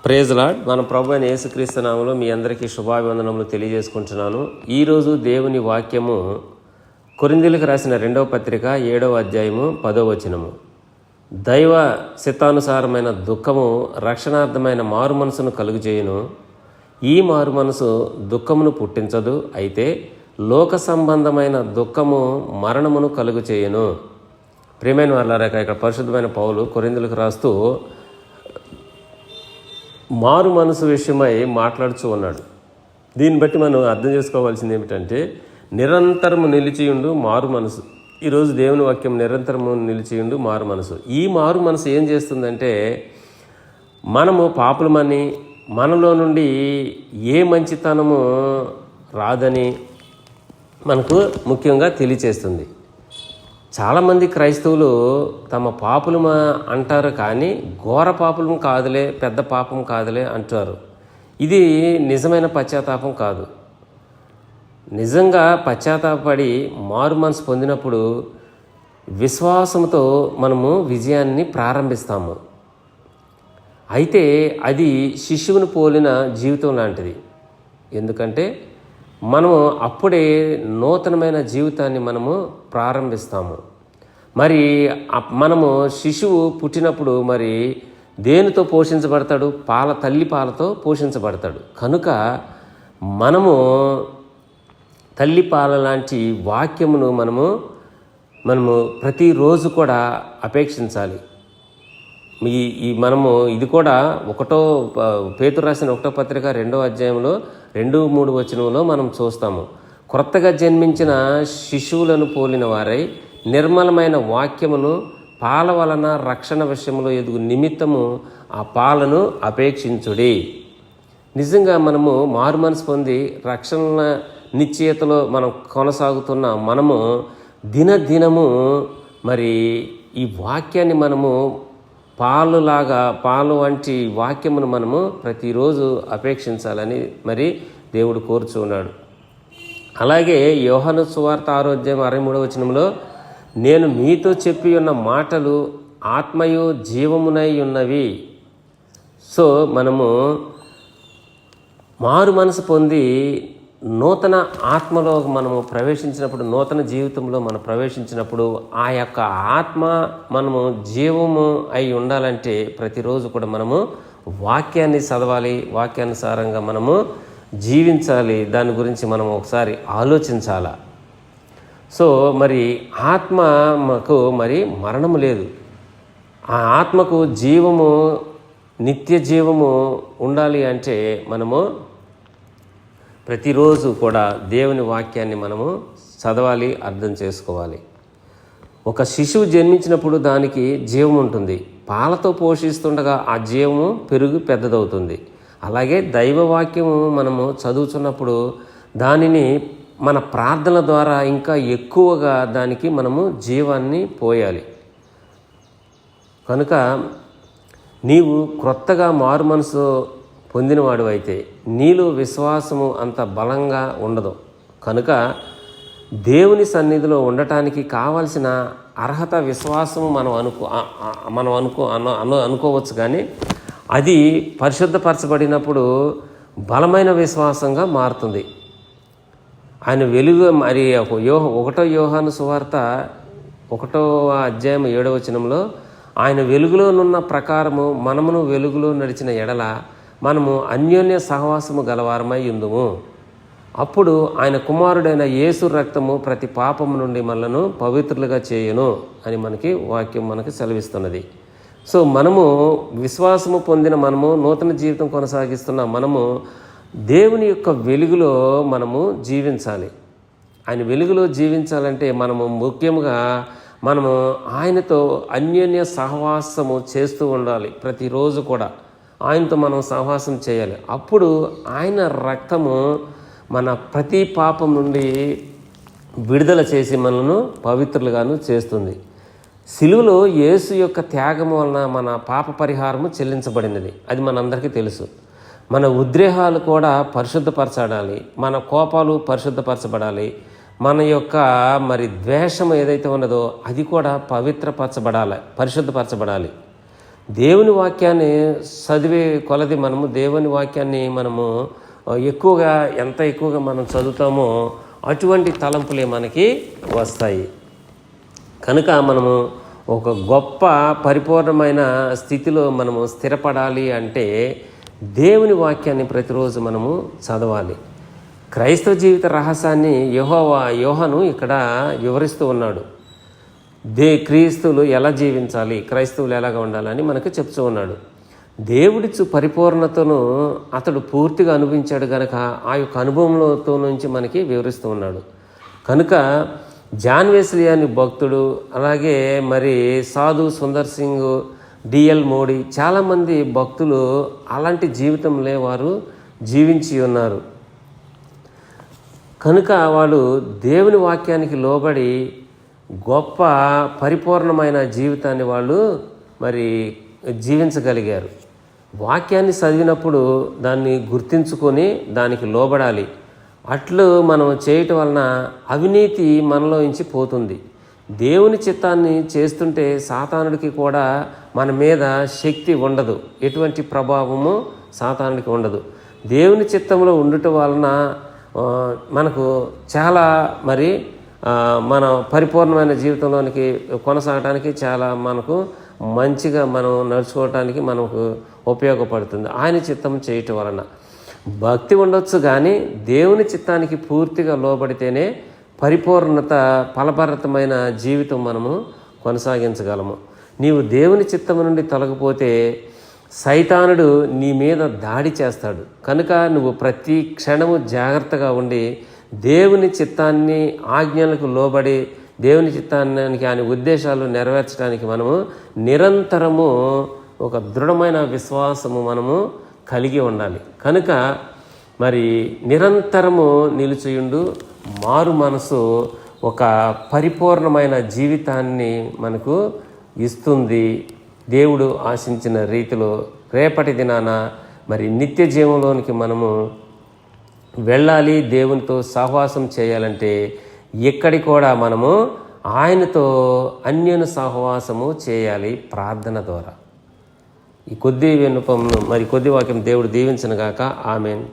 Praise lord. మన ప్రభు అయిన యేసుక్రీస్తు నామములో మీ అందరికీ శుభాభివందనములు తెలియజేసుకుంటున్నాను. ఈరోజు దేవుని వాక్యము కొరింథీయులకు రాసిన 2వ పత్రిక 7వ అధ్యాయము 10వ వచనము. దైవ చిత్తానుసారమైన దుఃఖము రక్షణార్థమైన మారు మనసును కలుగజేయును. ఈ మారు మనసు దుఃఖమును పుట్టించదు, అయితే లోక సంబంధమైన దుఃఖము మరణమును కలుగజేయును. ప్రియమైన వారలారా, ఇక్కడ పరిశుద్ధమైన పౌలు కొరింథీయులకు రాస్తూ మారు మనసు విషయమై మాట్లాడుతూ ఉన్నాడు. దీన్ని బట్టి మనం అర్థం చేసుకోవాల్సింది ఏమిటంటే, నిరంతరము నిలిచియుండు మారు మనసు. ఈరోజు దేవుని వాక్యం నిరంతరము నిలిచియుండు మారు మనసు. ఈ మారు మనసు ఏం చేస్తుందంటే, మనము పాపులమని, మనలో నుండి ఏ మంచితనము రాదని మనకు ముఖ్యంగా తెలియచేస్తుంది. చాలామంది క్రైస్తవులు తమ పాపులం అంటారు, కానీ ఘోర పాపులం కాదులే, పెద్ద పాపం కాదులే అంటారు. ఇది నిజమైన పశ్చాత్తాపం కాదు. నిజంగా పశ్చాత్తాపడి మారు మనసు పొందినప్పుడు విశ్వాసంతో మనము విజయాన్ని ప్రారంభిస్తాము. అయితే అది శిశువును పోలిన జీవితం లాంటిది. ఎందుకంటే మనము అప్పుడే నూతనమైన జీవితాన్ని మనము ప్రారంభిస్తాము. మరి మనము శిశువు పుట్టినప్పుడు మరి దేనితో పోషించబడతాడు? తల్లి పాలతో పోషించబడతాడు. కనుక మనము తల్లి పాల లాంటి వాక్యమును మనము ప్రతిరోజు కూడా అపేక్షించాలి. మనము ఇది కూడా పేతురు రాసిన 1వ పత్రిక 2వ అధ్యాయంలో 2-3 వచనంలో మనం చూస్తాము. క్రొత్తగా జన్మించిన శిశువులను పోలిన వారై నిర్మలమైన వాక్యమును పాల వలన రక్షణ విషయంలో ఎదుగు నిమిత్తము ఆ పాలను అపేక్షించుడి. నిజంగా మనము మారు మనసు పొంది రక్షణ నిశ్చయతలో మనం కొనసాగుతున్న మనము దినదినము మరి ఈ వాక్యాన్ని మనము పాలు వంటి వాక్యమును మనము ప్రతిరోజు అపేక్షించాలని మరి దేవుడు కోరుచున్నాడు. అలాగే యోహాను సువార్త 6వ అధ్యాయం 63వ వచనంలో, నేను మీతో చెప్పి ఉన్న మాటలు ఆత్మయు జీవమునై ఉన్నవి. సో మనము మారు మనసు పొంది నూతన ఆత్మలో మనము ప్రవేశించినప్పుడు, నూతన జీవితంలో మనం ప్రవేశించినప్పుడు ఆ యొక్క ఆత్మ మనము జీవము అయి ఉండాలంటే ప్రతిరోజు కూడా మనము వాక్యాన్ని చదవాలి, వాక్యానుసారంగా మనము జీవించాలి. దాని గురించి మనం ఒకసారి ఆలోచించాలా. సో మరి ఆత్మకు మరి మరణము లేదు. ఆ ఆత్మకు జీవము, నిత్య జీవము ఉండాలి అంటే మనము ప్రతిరోజు కూడా దేవుని వాక్యాన్ని మనము చదవాలి, అర్థం చేసుకోవాలి. ఒక శిశువు జన్మించినప్పుడు దానికి జీవం ఉంటుంది. పాలతో పోషిస్తుండగా ఆ జీవము పెద్దదవుతుంది. అలాగే దైవవాక్యము మనము చదువుతున్నప్పుడు దానిని మన ప్రార్థన ద్వారా ఇంకా ఎక్కువగా దానికి మనము జీవాన్ని పోయాలి. కనుక నీవు క్రొత్తగా మారు మనసు పొందినవాడు అయితే నీలో విశ్వాసము అంత బలంగా ఉండదు. కనుక దేవుని సన్నిధిలో ఉండటానికి కావలసిన అర్హత విశ్వాసము మనం అనుకోవచ్చు, కానీ అది పరిశుద్ధపరచబడినప్పుడు బలమైన విశ్వాసంగా మారుతుంది. ఆయన వెలుగు మరి 1వ యోహాను సువార్త 1వ అధ్యాయం 7వ వచనంలో, ఆయన వెలుగులోనున్న ప్రకారము మనమును వెలుగులో నడిచిన ఎడల మనము అన్యోన్య సహవాసము గలవారమై ఉందుము. అప్పుడు ఆయన కుమారుడైన యేసు రక్తము ప్రతి పాపము నుండి మనలను పవిత్రులుగా చేయును అని వాక్యం మనకి సెలవిస్తున్నది. సో మనము విశ్వాసము పొందిన మనము నూతన జీవితం కొనసాగిస్తున్న మనము దేవుని యొక్క వెలుగులో మనము జీవించాలి. ఆయన వెలుగులో జీవించాలంటే మనము ముఖ్యంగా మనము ఆయనతో అన్యోన్య సహవాసము చేస్తూ ఉండాలి. ప్రతిరోజు కూడా ఆయనతో మనం సహవాసం చేయాలి. అప్పుడు ఆయన రక్తము మన ప్రతి పాపం నుండి విడుదల చేసి మనను పవిత్రులుగాను చేస్తుంది. సిలువలో యేసు యొక్క త్యాగం వలన మన పాప పరిహారము చెల్లించబడినది. అది మనందరికీ తెలుసు. మన ఉద్రేహాలు కూడా పరిశుద్ధపరచబడాలి, మన కోపాలు పరిశుద్ధపరచబడాలి, మన యొక్క మరి ద్వేషం ఏదైతే ఉన్నదో అది కూడా పరిశుద్ధపరచబడాలి. దేవుని వాక్యాన్ని చదివే కొలది మనము దేవుని వాక్యాన్ని మనము ఎక్కువగా ఎంత ఎక్కువగా మనం చదువుతామో అటువంటి తలంపులే మనకి వస్తాయి. కనుక మనము ఒక గొప్ప పరిపూర్ణమైన స్థితిలో మనము స్థిరపడాలి అంటే దేవుని ప్రతిరోజు మనము చదవాలి. క్రైస్తవ జీవిత రహస్యాన్ని యోహాను ఇక్కడ వివరిస్తూ ఉన్నాడు. క్రీస్తువులు ఎలా జీవించాలి, క్రైస్తవులు ఎలాగా ఉండాలని మనకు చెప్తూ ఉన్నాడు. దేవుడిచ్చు పరిపూర్ణతను అతడు పూర్తిగా అనుభవించాడు కనుక ఆ యొక్క అనుభవంతో నుంచి మనకి వివరిస్తూ ఉన్నాడు. కనుక జాన్ వెస్లీ అని భక్తుడు, అలాగే మరి సాధు సుందర్ సింగ్, డిఎల్ మోడీ, చాలామంది భక్తులు అలాంటి జీవితంలో వారు జీవించి ఉన్నారు. కనుక వాళ్ళు దేవుని వాక్యానికి లోబడి గొప్ప పరిపూర్ణమైన జీవితాన్ని వాళ్ళు మరి జీవించగలిగారు. వాక్యాన్ని చదివినప్పుడు దాన్ని గుర్తించుకొని దానికి లోబడాలి. అట్లు మనం చేయటం వలన అవినీతి మనలో నుంచి పోతుంది. దేవుని చిత్తాన్ని చేస్తుంటే సాతానుడికి కూడా మన మీద శక్తి ఉండదు, ఎటువంటి ప్రభావము సాతానుడికి ఉండదు. దేవుని చిత్తంలో ఉండటం వలన మనకు చాలా మరి మన పరిపూర్ణమైన జీవితంలోనికి కొనసాగడానికి చాలా మనకు మంచిగా మనం నడుచుకోవటానికి మనకు ఉపయోగపడుతుంది. ఆయన చిత్తం చేయటం వలన భక్తి ఉండొచ్చు, కానీ దేవుని చిత్తానికి పూర్తిగా లోబడితేనే పరిపూర్ణత ఫలభరితమైన జీవితం మనము కొనసాగించగలము. నీవు దేవుని చిత్తము నుండి తొలగిపోతే సైతానుడు నీ మీద దాడి చేస్తాడు. కనుక నువ్వు ప్రతి క్షణము జాగ్రత్తగా ఉండి దేవుని చిత్తాన్ని ఆజ్ఞలకు లోబడి దేవుని చిత్తానికి ఆయన ఉద్దేశాలు నెరవేర్చడానికి మనము నిరంతరము ఒక దృఢమైన విశ్వాసము మనము కలిగి ఉండాలి. కనుక మరి నిరంతరము నిలిచియుండు మారు మనసు ఒక పరిపూర్ణమైన జీవితాన్ని మనకు ఇస్తుంది. దేవుడు ఆశించిన రీతిలో రేపటి దినాన మరి నిత్య జీవంలోనికి మనము వెళ్ళాలి. దేవునితో సహవాసం చేయాలంటే ఇక్కడి కూడా మనము ఆయనతో అన్యోన్య సహవాసము చేయాలి ప్రార్థన ద్వారా. ఈ కొద్ది విన్నపమును మరి కొద్ది వాక్యం దేవుడు దీవించును గాక. ఆమేన్.